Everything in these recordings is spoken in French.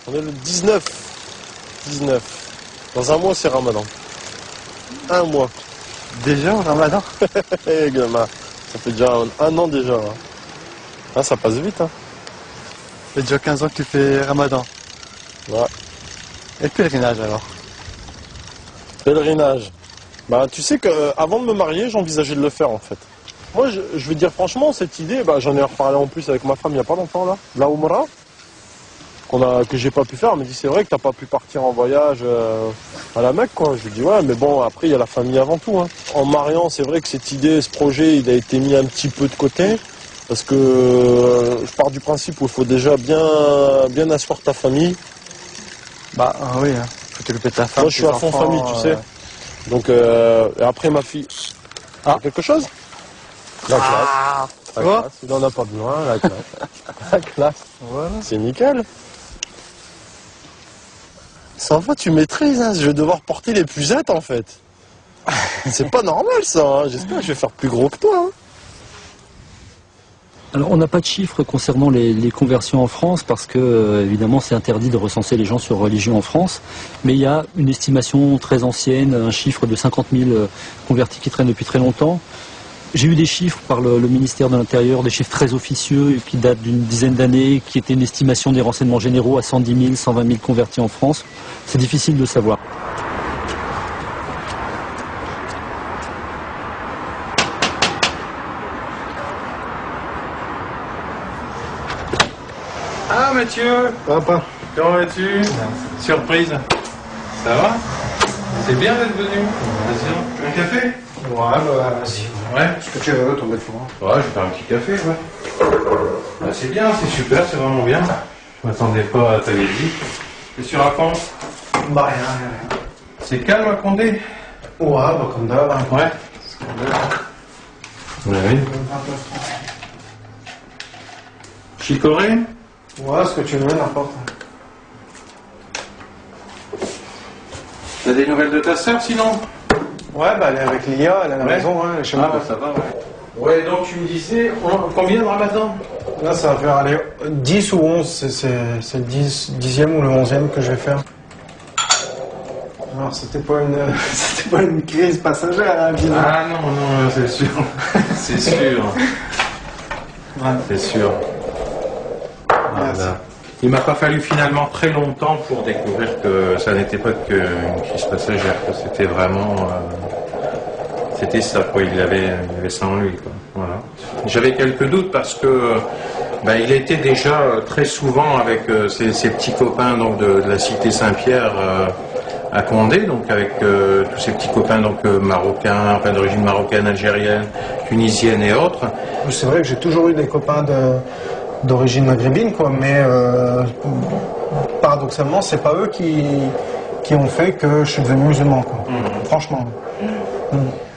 On est le 19. 19. Dans un mois, c'est Ramadan. Un mois. Déjà au Ramadan? Eh, gamin, ça fait déjà un an déjà. Hein. Ah, ça passe vite. Hein. Ça fait déjà 15 ans que tu fais Ramadan. Ouais. Et le pèlerinage alors? Pèlerinage. Bah, tu sais qu'avant de me marier, j'envisageais de le faire en fait. Moi, je veux dire franchement, cette idée, bah, j'en ai reparlé en plus avec ma femme il n'y a pas longtemps là. La Oumra, que j'ai pas pu faire. Elle me dit c'est vrai que t'as pas pu partir en voyage à la Mecque quoi. Je lui dis ouais, mais bon, après il y a la famille avant tout. Hein. En mariant, c'est vrai que cette idée, ce projet, il a été mis un petit peu de côté. Parce que je pars du principe où il faut déjà bien asseoir ta famille. Bah oui, hein. Faut t'occuper de ta femme. Moi je suis à fond enfants, famille, tu sais. Donc et après ma fille. Ah. Quelque chose? La classe. La Quoi? classe. Il en a pas besoin, la classe. La classe. Voilà. C'est nickel. Ça va, tu maîtrises, hein. Je vais devoir porter les pucettes en fait. C'est pas normal ça, hein. J'espère que je vais faire plus gros que toi. Hein. Alors, on n'a pas de chiffres concernant les conversions en France parce que, évidemment, c'est interdit de recenser les gens sur religion en France. Mais il y a une estimation très ancienne, un chiffre de 50 000 convertis qui traînent depuis très longtemps. J'ai eu des chiffres par le ministère de l'Intérieur, des chiffres très officieux qui datent d'une dizaine d'années, qui étaient une estimation des renseignements généraux à 110 000, 120 000 convertis en France. C'est difficile de savoir. Ah Mathieu, Papa. comment vas-tu? Surprise. Ça va? C'est bien d'être venu. Vas-y, un café? Ouais, bah vas-y. Ouais. Ce que tu veux, ton belle fois. Ouais, je vais faire un petit café, ouais. Bah, c'est bien, c'est super, c'est vraiment bien. Je m'attendais pas à ta visite. Qu'est-ce que tu racontes? Bah rien. C'est calme à Condé? Ouais, bah comme d'hab. Hein. Ouais. Oui. Chicorée? Ouais, ce que tu veux, n'importe. T'as des nouvelles de ta sœur sinon? Ouais, bah elle est avec Lia, elle est à la Ouais. maison, hein, elle est chez Ah moi. bah ça va, ouais. Ouais, donc tu me disais, combien de Ramadan? Là, ça va faire aller 10 ou 11, c'est le 10e ou le 11e que je vais faire. Alors, c'était pas une crise passagère, hein, disons. Ah non, c'est sûr. C'est sûr. Ouais. C'est sûr. Voilà. Il m'a pas fallu finalement très longtemps pour découvrir que ça n'était pas qu'une crise passagère, que c'était vraiment... c'était ça, quoi. Il avait ça en lui, quoi. Voilà. J'avais quelques doutes parce que il était déjà très souvent avec ses petits copains donc, de la cité Saint-Pierre à Condé, donc avec tous ces petits copains donc marocains, enfin d'origine marocaine, algérienne, tunisienne et autres. C'est vrai que j'ai toujours eu des copains d'origine maghrébine, quoi, mais paradoxalement, c'est pas eux qui ont fait que je suis devenu musulman, quoi. Franchement.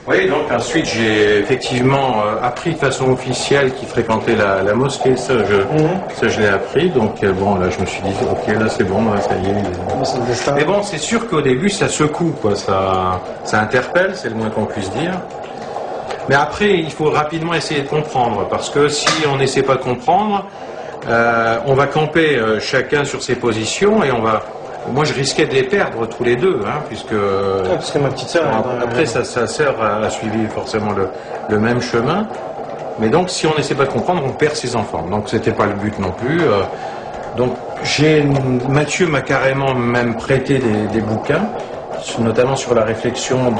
Oui, donc ensuite j'ai effectivement appris de façon officielle qu'il fréquentait la mosquée, ça je l'ai appris, donc bon là je me suis dit ok là c'est bon, là, ça y est. C'est le destin. Mais bon c'est sûr qu'au début ça secoue, quoi, ça interpelle, c'est le moins qu'on puisse dire. Mais après il faut rapidement essayer de comprendre, parce que si on n'essaie pas de comprendre, on va camper chacun sur ses positions et on va... Moi, je risquais de les perdre tous les deux, hein, puisque... Parce que ma petite sœur... Après, sa sœur a suivi forcément le même chemin. Mais donc, si on n'essaie pas de comprendre, on perd ses enfants. Donc, c'était pas le but non plus. Donc, Mathieu m'a carrément même prêté des bouquins, notamment sur la réflexion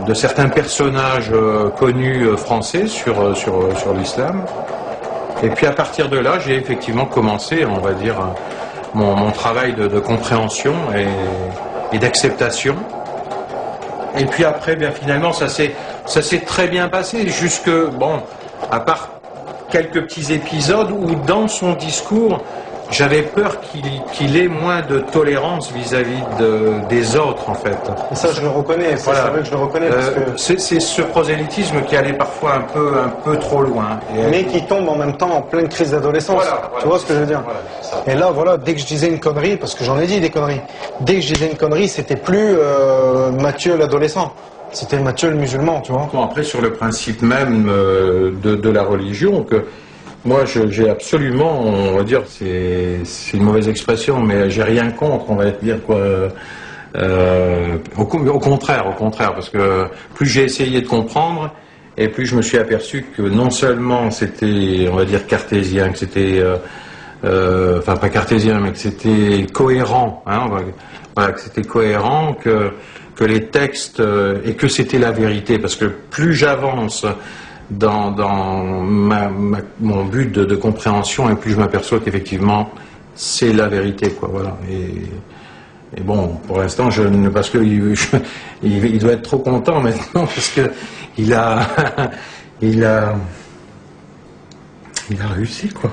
de certains personnages connus français sur l'islam. Et puis, à partir de là, j'ai effectivement commencé, on va dire... Mon travail de compréhension et d'acceptation. Et puis après, bien finalement, ça s'est très bien passé, jusque, bon, à part quelques petits épisodes où dans son discours, j'avais peur qu'il ait moins de tolérance vis-à-vis des autres, en fait. Et ça, je le reconnais, Voilà. C'est vrai que je le reconnais. Parce que... C'est ce prosélytisme qui allait parfois un peu trop loin. Mais qui tombe en même temps en pleine crise d'adolescence. Voilà, tu vois ce que je veux dire? Voilà, c'est ça. Et là, voilà, dès que je disais une connerie, parce que j'en ai dit des conneries, dès que je disais une connerie, c'était plus Mathieu l'adolescent. C'était Mathieu le musulman, tu vois. Bon, après, sur le principe même de la religion, que Moi, j'ai absolument, on va dire, c'est une mauvaise expression, mais j'ai rien contre, on va dire quoi. Au contraire, parce que plus j'ai essayé de comprendre, et plus je me suis aperçu que non seulement c'était, on va dire, cartésien, que c'était, enfin pas cartésien, mais que c'était cohérent, hein, voilà, que c'était cohérent, que les textes, et que c'était la vérité, parce que plus j'avance dans mon but de compréhension, et plus je m'aperçois qu'effectivement c'est la vérité, quoi, voilà. Et bon, pour l'instant, parce que il doit être trop content maintenant, parce que il a réussi, quoi.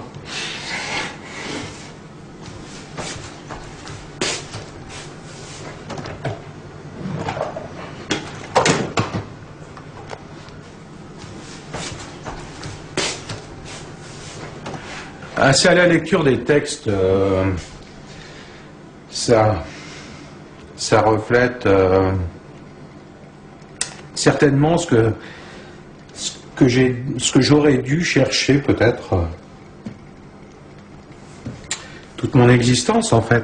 C'est à la lecture des textes, ça reflète certainement ce que j'aurais dû chercher peut-être toute mon existence, en fait.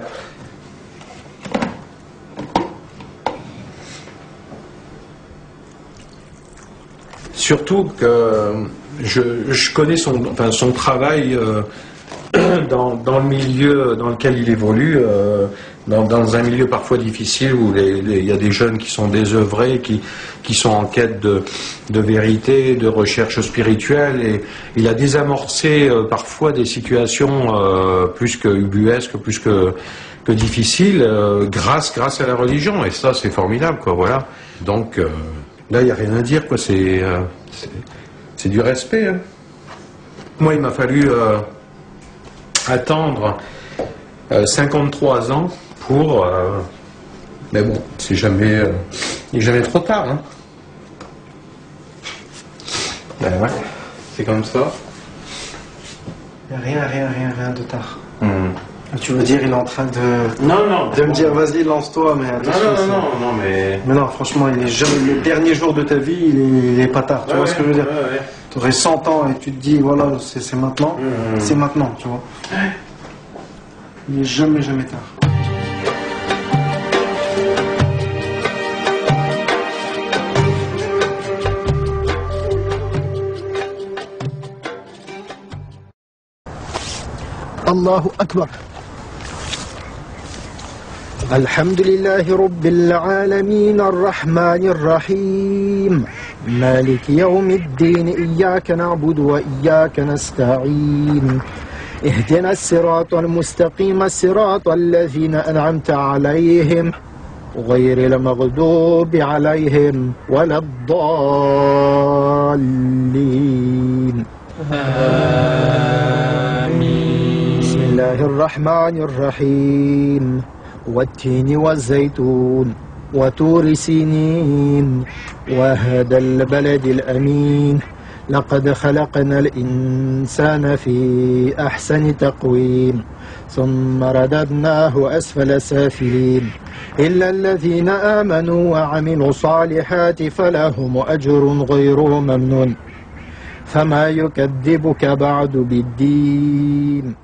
Surtout que je connais son travail dans le milieu dans lequel il évolue, dans un milieu parfois difficile où il y a des jeunes qui sont désœuvrés, qui sont en quête de vérité, de recherche spirituelle, et il a désamorcé parfois des situations plus que ubuesques, plus que difficiles, grâce à la religion, et ça c'est formidable, quoi, voilà. Donc là il n'y a rien à dire, quoi, c'est du respect, hein. Moi il m'a fallu attendre 53 ans pour... mais bon, il n'est jamais trop tard, hein. Ben ouais, c'est comme ça. Il n'y a rien de tard. Tu veux dire, il est en train de... Non. De me dire, vas-y, lance-toi, mais attention. Non, mais... Mais non, franchement, il est jamais... Le dernier jour de ta vie, il est pas tard, tu vois ce que je veux dire? Ouais. Tu aurais 100 ans et tu te dis, voilà, c'est maintenant. C'est maintenant, tu vois. Il n'est jamais tard. Allahu Akbar. الحمد لله رب العالمين الرحمن الرحيم مالك يوم الدين إياك نعبد وإياك نستعين اهدنا الصراط المستقيم الصراط الذين أنعمت عليهم غير المغضوب عليهم ولا الضالين آمين. بسم الله الرحمن الرحيم والتين والزيتون وطور سينين وهذا البلد الأمين لقد خلقنا الإنسان في أحسن تقويم ثم رددناه أسفل سافلين إلا الذين آمنوا وعملوا الصالحات فلهم أجر غير ممنون فما يكذبك بعد بالدين